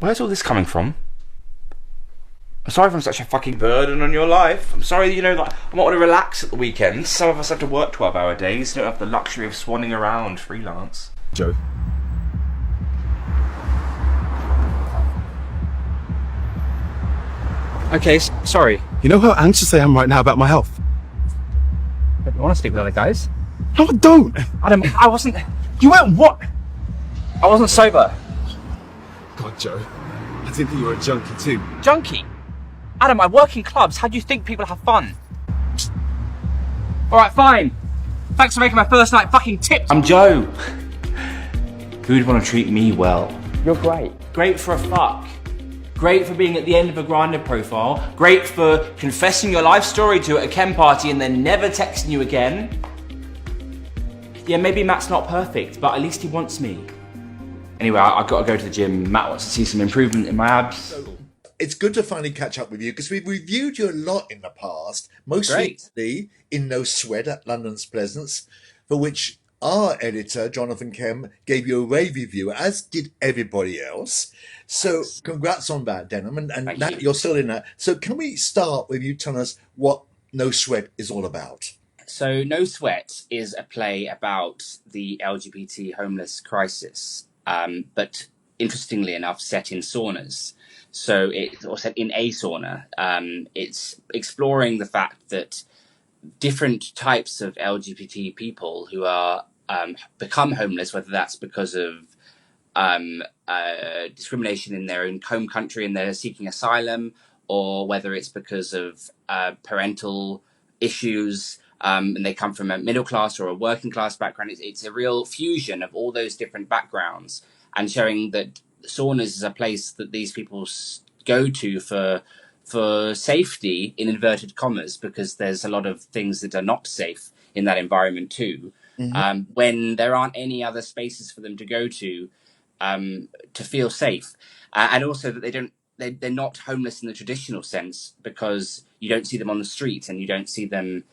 Where's all this coming from? I'm sorry if I'm such a fucking burden on your life. I'm sorry, you know, that I want to relax at the weekends. Some of us have to work 12-hour days, don't have the luxury of swanning around freelance. Joe. Okay, sorry. You know how anxious I am right now about my health? But you want to sleep with other guys? No, I don't. Adam, I wasn't... You weren't what? I wasn't sober. God, Joe. I didn't think you were a junkie too. Junkie? Adam, I work in clubs. How do you think people have fun? Alright, fine. Thanks for making my first night fucking tips. I'm Joe. Who'd want to treat me well? You're great. Great for a fuck. Great for being at the end of a Grindr profile. Great for confessing your life story to at a chem party and then never texting you again. Yeah, maybe Matt's not perfect, but at least he wants me. Anyway, I've got to go to the gym. Matt wants to see some improvement in my abs. It's good to finally catch up with you because we've reviewed you a lot in the past, most recently in No Sweat at London's Pleasance, for which our editor, Jonathan Kemp, gave you a rave review, as did everybody else. So congrats on that, Denholm, and that you're still in that. So can we start with you telling us what No Sweat is all about? So No Sweat is a play about the LGBT homeless crisis, but interestingly enough, set in saunas. So it's or set in a sauna. It's exploring the fact that different types of LGBT people who are become homeless, whether that's because of discrimination in their own home country and they're seeking asylum, or whether it's because of parental issues and they come from a middle class or a working class background. It's a real fusion of all those different backgrounds, and showing that saunas is a place that these people go to for safety, in inverted commas, because there's a lot of things that are not safe in that environment too. Mm-hmm. When there aren't any other spaces for them to go to feel safe, and also that they're not homeless in the traditional sense, because you don't see them on the street and you don't see them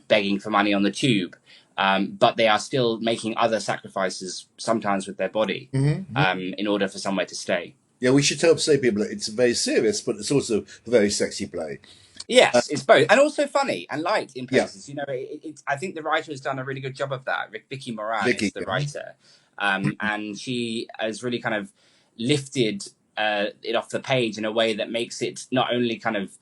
begging for money on the tube. But they are still making other sacrifices, sometimes with their body, in order for somewhere to stay. Yeah, we should say people that it's very serious, but it's also a very sexy play. Yes, it's both, and also funny and light in places. You know, I think the writer has done a really good job of that. Vicky Moran is the writer, and she has really kind of lifted it off the page in a way that makes it not only kind of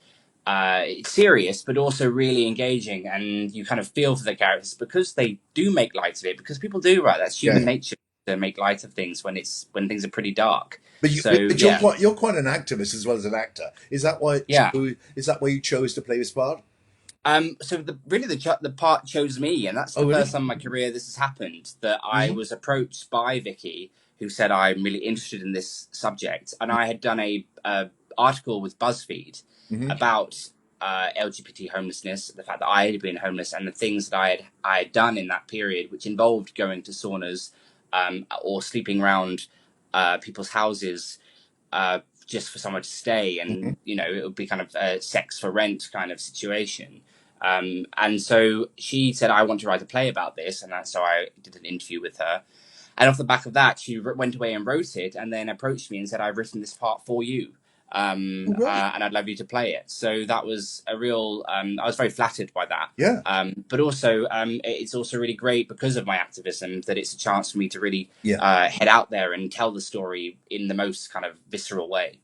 serious, but also really engaging, and you kind of feel for the characters because they do make light of it, because people do, right? That's human nature, to make light of things when things are pretty dark. But you're quite an activist as well as an actor. Is that why? Is that why you chose to play this part? So the part chose me, and that's the first time in my career this has happened. That I was approached by Vicky, who said, I'm really interested in this subject, and I had done a article with BuzzFeed about LGBT homelessness, the fact that I had been homeless, and the things that I had done in that period, which involved going to saunas or sleeping around people's houses just for somewhere to stay, and you know, it would be kind of a sex for rent kind of situation. And so she said, I want to write a play about this, and so I did an interview with her. And off the back of that, she went away and wrote it, and then approached me and said, I've written this part for you. And I'd love you to play it. So that was a real, I was very flattered by that. Yeah. But also, it's also really great because of my activism that it's a chance for me to really head out there and tell the story in the most kind of visceral way.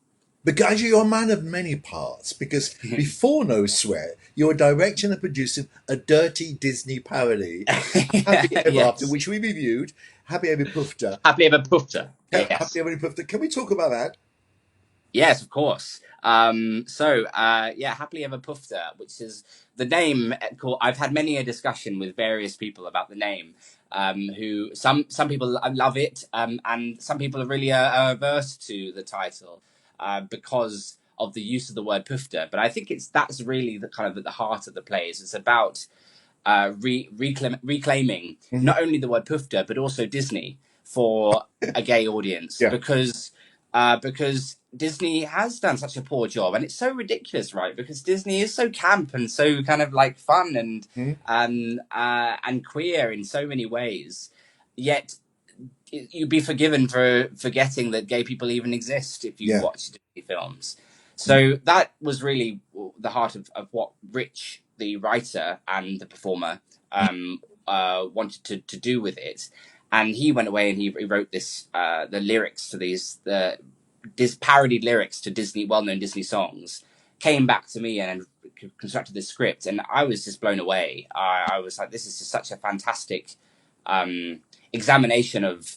Because you're a man of many parts, because before No Sweat, you were directing and producing a dirty Disney parody, Happy Ever After, which we reviewed, Happy Ever Poofter. Happy Ever Poofter. Happy Ever Poofter. Can we talk about that? Yes, of course. Happily Ever Poofter, which is the name. I've had many a discussion with various people about the name. Who some people love it, and some people are really averse to the title because of the use of the word poofter. But I think that's really the kind of at the heart of the play. It's about reclaiming not only the word poofter but also Disney for a gay audience, because Disney has done such a poor job, and it's so ridiculous, right? Because Disney is so camp and so kind of like fun and queer in so many ways, yet you'd be forgiven for forgetting that gay people even exist if you watch Disney films. So that was really the heart of what Rich, the writer and the performer, wanted to do with it. And he went away and he wrote this, the lyrics to these parodied lyrics to well-known Disney songs, came back to me and constructed this script. And I was just blown away. I was like, this is just such a fantastic examination of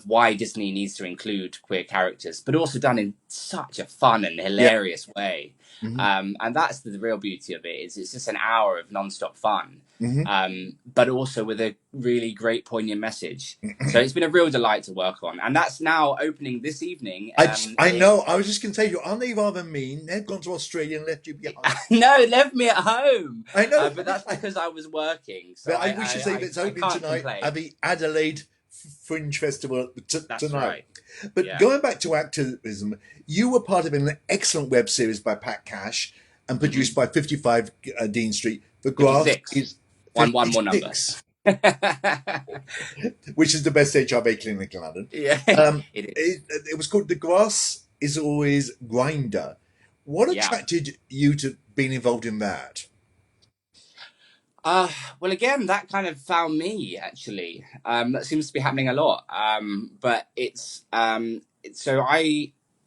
why Disney needs to include queer characters, but also done in such a fun and hilarious way. And that's the real beauty of it. It's just an hour of non-stop fun, but also with a really great poignant message. So it's been a real delight to work on, and that's now opening this evening. I know. I was just going to say, aren't they rather mean? They've gone to Australia and left you behind. No, it left me at home. I know, but that's because I was working. So but we should say that it's opening tonight at the Adelaide Fringe Festival tonight. Right. But going back to activism, you were part of an excellent web series by Pat Cash and produced by 55 Dean Street. The Grass is 1 more number. Which is the best HIV clinic in London. Yeah, it is. It was called The Grass Is Always Grindr. What attracted you to being involved in that? Well, again, that kind of found me, actually. That seems to be happening a lot. But it's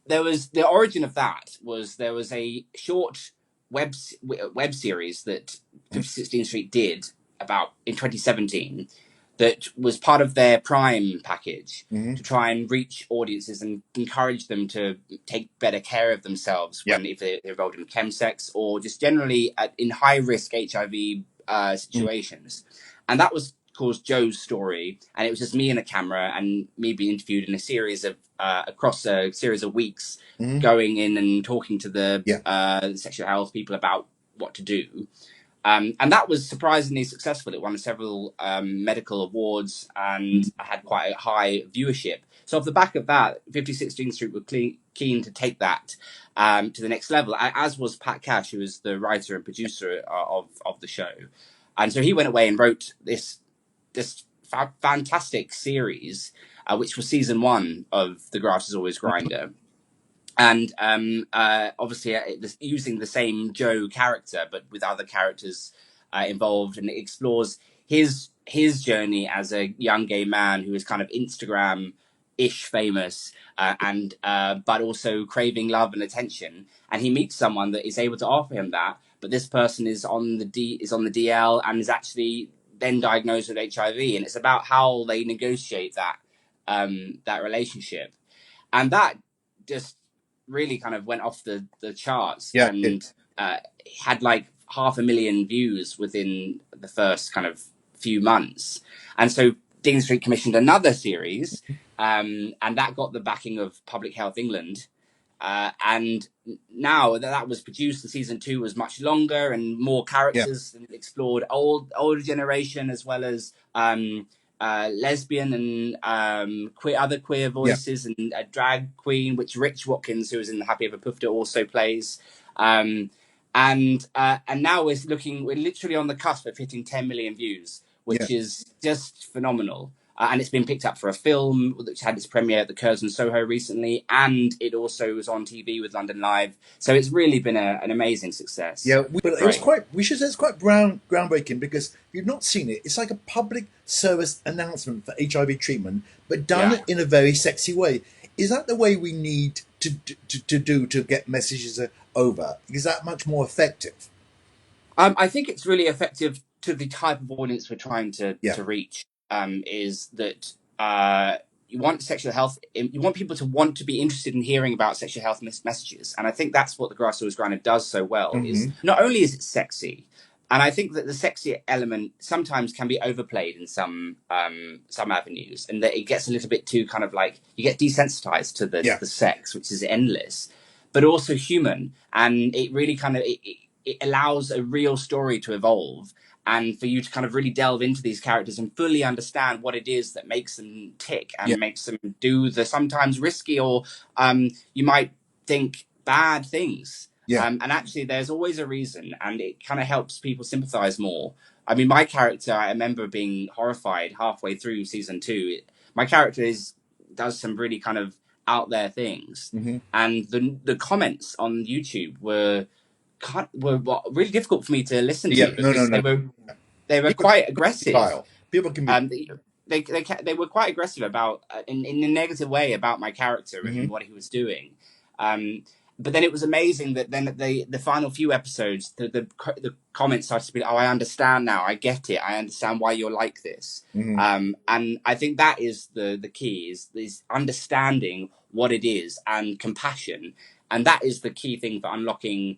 there was the origin of that was there was a short web series that 16th Street did about in 2017 that was part of their Prime package to try and reach audiences and encourage them to take better care of themselves if they're involved in chemsex or just generally in high risk HIV situations. And that was called Joe's Story, and it was just me and a camera and me being interviewed in a series of across a series of weeks, going in and talking to the sexual health people about what to do. And that was surprisingly successful. It won several medical awards and had quite a high viewership. So off the back of that, 56th Street were keen to take that to the next level, as was Pat Cash, who was the writer and producer of the show. And so he went away and wrote this fantastic series, which was season 1 of The Grass Is Always Grindr. And obviously using the same Joe character, but with other characters involved, and it explores his journey as a young gay man who is kind of Instagram-ish famous, but also craving love and attention. And he meets someone that is able to offer him that, but this person is on the DL and is actually then diagnosed with HIV, and it's about how they negotiate that relationship, and that just really kind of went off the charts and had like 500,000 views within the first kind of few months. And so Dean Street commissioned another series, and that got the backing of Public Health England. And now that was produced, the season 2 was much longer and more characters and explored older generation as well as lesbian and other queer voices and a drag queen, which Rich Watkins, who was in the Happy Ever Poofter, also plays. And now we're literally on the cusp of hitting 10 million views, which is just phenomenal. And it's been picked up for a film which had its premiere at the Curzon Soho recently, and it also was on TV with London Live. So it's really been an amazing success. Yeah, but it was we should say it's quite groundbreaking, because if you've not seen it, it's like a public service announcement for HIV treatment, but done in a very sexy way. Is that the way we need to do to get messages over? Is that much more effective? I think it's really effective to the type of audience we're trying to reach. Is that you want sexual health, you want people to want to be interested in hearing about sexual health messages, and I think that's what The Grass Is Always Grindr does so well. Is not only is it sexy, and I think that the sexy element sometimes can be overplayed in some avenues, and that it gets a little bit too kind of like you get desensitized to the sex, which is endless, but also human, and it really kind of it allows a real story to evolve. And for you to kind of really delve into these characters and fully understand what it is that makes them tick and makes them do the sometimes risky or you might think bad things. And actually there's always a reason, and it kind of helps people sympathize more. I mean, my character, I remember being horrified halfway through season 2. my character does some really kind of out there things, and the comments on YouTube were really difficult for me to listen to because they were quite aggressive. People can be. They were quite aggressive about in a negative way about my character and what he was doing. But then it was amazing that then the final few episodes, the comments started to be, oh, I understand now, I get it, I understand why you're like this. And I think that is the key is understanding what it is and compassion, and that is the key thing for unlocking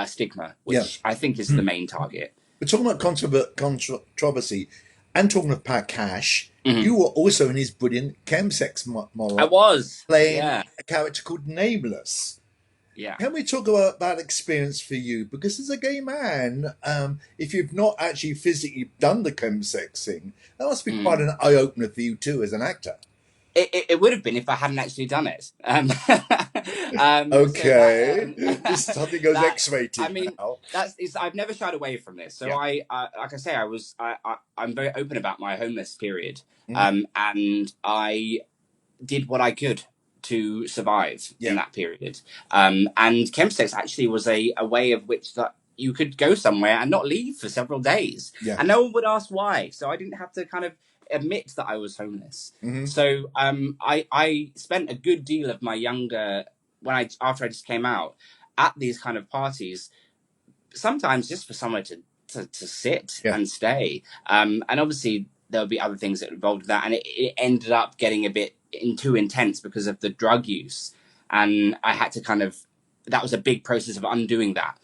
stigma, which I think is the main target. We're talking about controversy and talking about Cash. You were also in his brilliant CHEMSEX monologue. I was playing a character called Nameless. Yeah. Can we talk about that experience for you? Because as a gay man, if you've not actually physically done the CHEMSEX thing, that must be quite an eye opener for you too as an actor. It would have been if I hadn't actually done it. Okay, this something goes X-rated. I mean, now. I've never shied away from this. So like I say, I'm very open about my homeless period, and I did what I could to survive in that period. And CHEMSEX actually was a way of which that you could go somewhere and not leave for several days, and no one would ask why. So I didn't have to kind of admit that I was homeless. So I spent a good deal of my after I just came out at these kind of parties, sometimes just for somewhere to sit and stay. And obviously there'll be other things that involved that, and it ended up getting a bit too intense because of the drug use, and I had to that was a big process of undoing that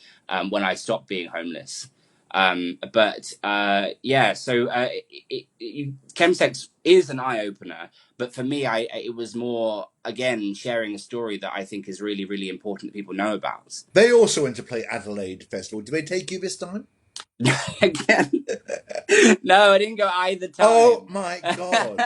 when I stopped being homeless. CHEMSEX is an eye-opener, but for me it was more, again, sharing a story that I think is really, really important that people know about. They also went to play Adelaide Festival. Did they take you this time? Again? No, I didn't go either time. Oh my god.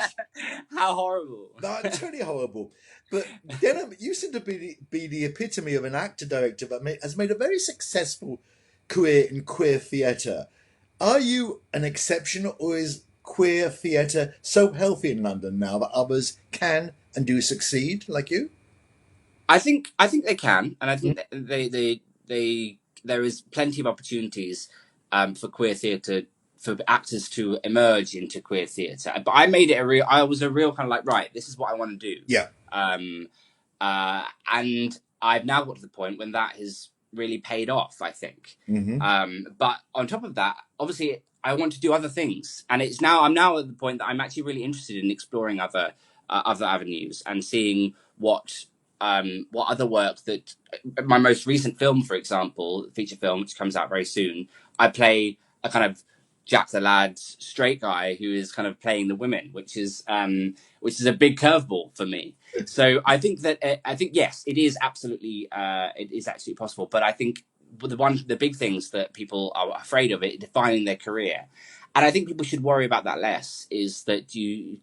How horrible. That's really horrible. But Denholm, you seem to be the epitome of an actor-director that has made a very successful career in queer theatre. Are you an exception, or is queer theatre so healthy in London now that others can and do succeed like you? I think they can, and I think there is plenty of opportunities for queer theatre, for actors to emerge into queer theatre. But I made it I was a real kind of like, right, this is what I want to do. Yeah. And I've now got to the point when that has really paid off, I think. But on top of that, obviously I want to do other things, and I'm now at the point that I'm actually really interested in exploring other avenues and seeing what other work that my most recent film, for example, feature film, which comes out very soon, I play a kind of Jack the Lad straight guy who is kind of playing the women, which is a big curveball for me. So I think yes, it is absolutely possible. But I think the big things that people are afraid of it defining their career, and I think people should worry about that less, is that you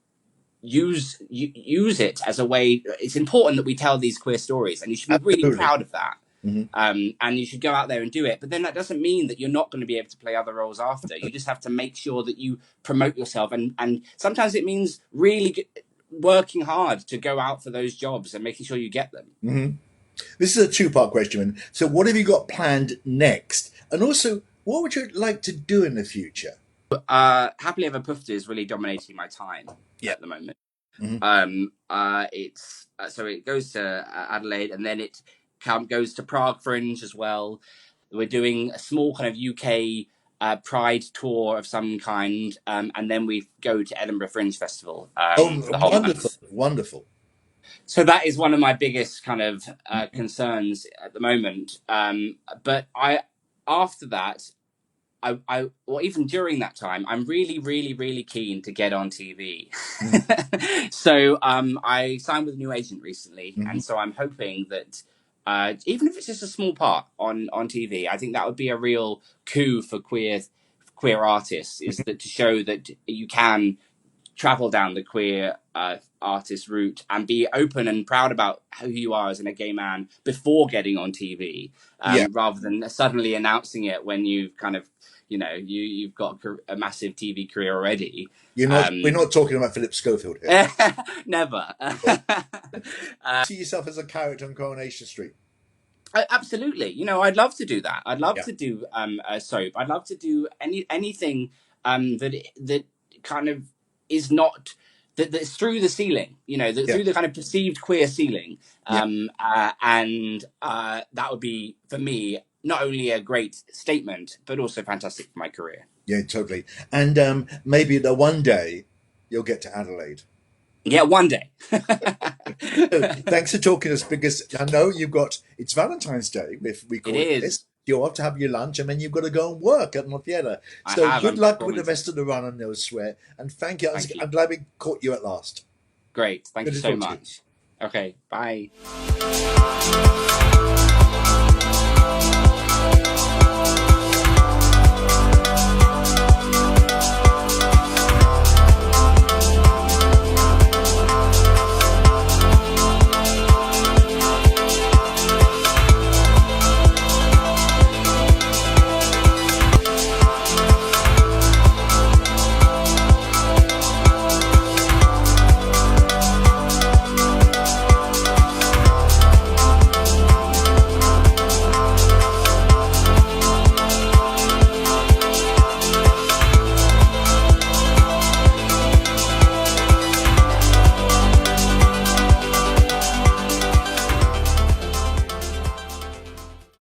use it as a way. It's important that we tell these queer stories, and you should be really proud of that. And you should go out there and do it. But then that doesn't mean that you're not going to be able to play other roles after. You just have to make sure that you promote yourself, and sometimes it means really working hard to go out for those jobs and making sure you get them. This is a two-part question. So what have you got planned next? And also, what would you like to do in the future? Happily Ever Poofter is really dominating my time at the moment. So it goes to Adelaide, and then it goes to Prague Fringe as well. We're doing a small kind of UK Pride tour of some kind, and then we go to Edinburgh Fringe Festival. Wonderful. So that is one of my biggest kind of concerns at the moment. But after that, or even during that time, I'm really, really, really keen to get on TV. So I signed with a new agent recently, and so I'm hoping that even if it's just a small part on TV, I think that would be a real coup for queer artists, is that to show that you can travel down the queer artist route and be open and proud about who you are as a gay man before getting on TV, rather than suddenly announcing it when you've kind of, you've got a massive TV career already. We're not talking about Philip Schofield here. Never. See yourself as a character on Coronation Street. Absolutely. I'd love to do that. I'd love to do a soap. I'd love to do anything that kind of is not that's through the ceiling. Through the kind of perceived queer ceiling. And that would be, for me, not only a great statement but also fantastic for my career. Yeah, totally. And maybe one day you'll get to Adelaide. Yeah, one day. Thanks for talking to us, because I know it's Valentine's Day. If we call it this, you'll have to have your lunch, and then you've got to go and work at the theatre. So good luck with the rest of the run on No Sweat, and thank you. I'm glad we caught you at last. Great, thank you so much. Okay, bye.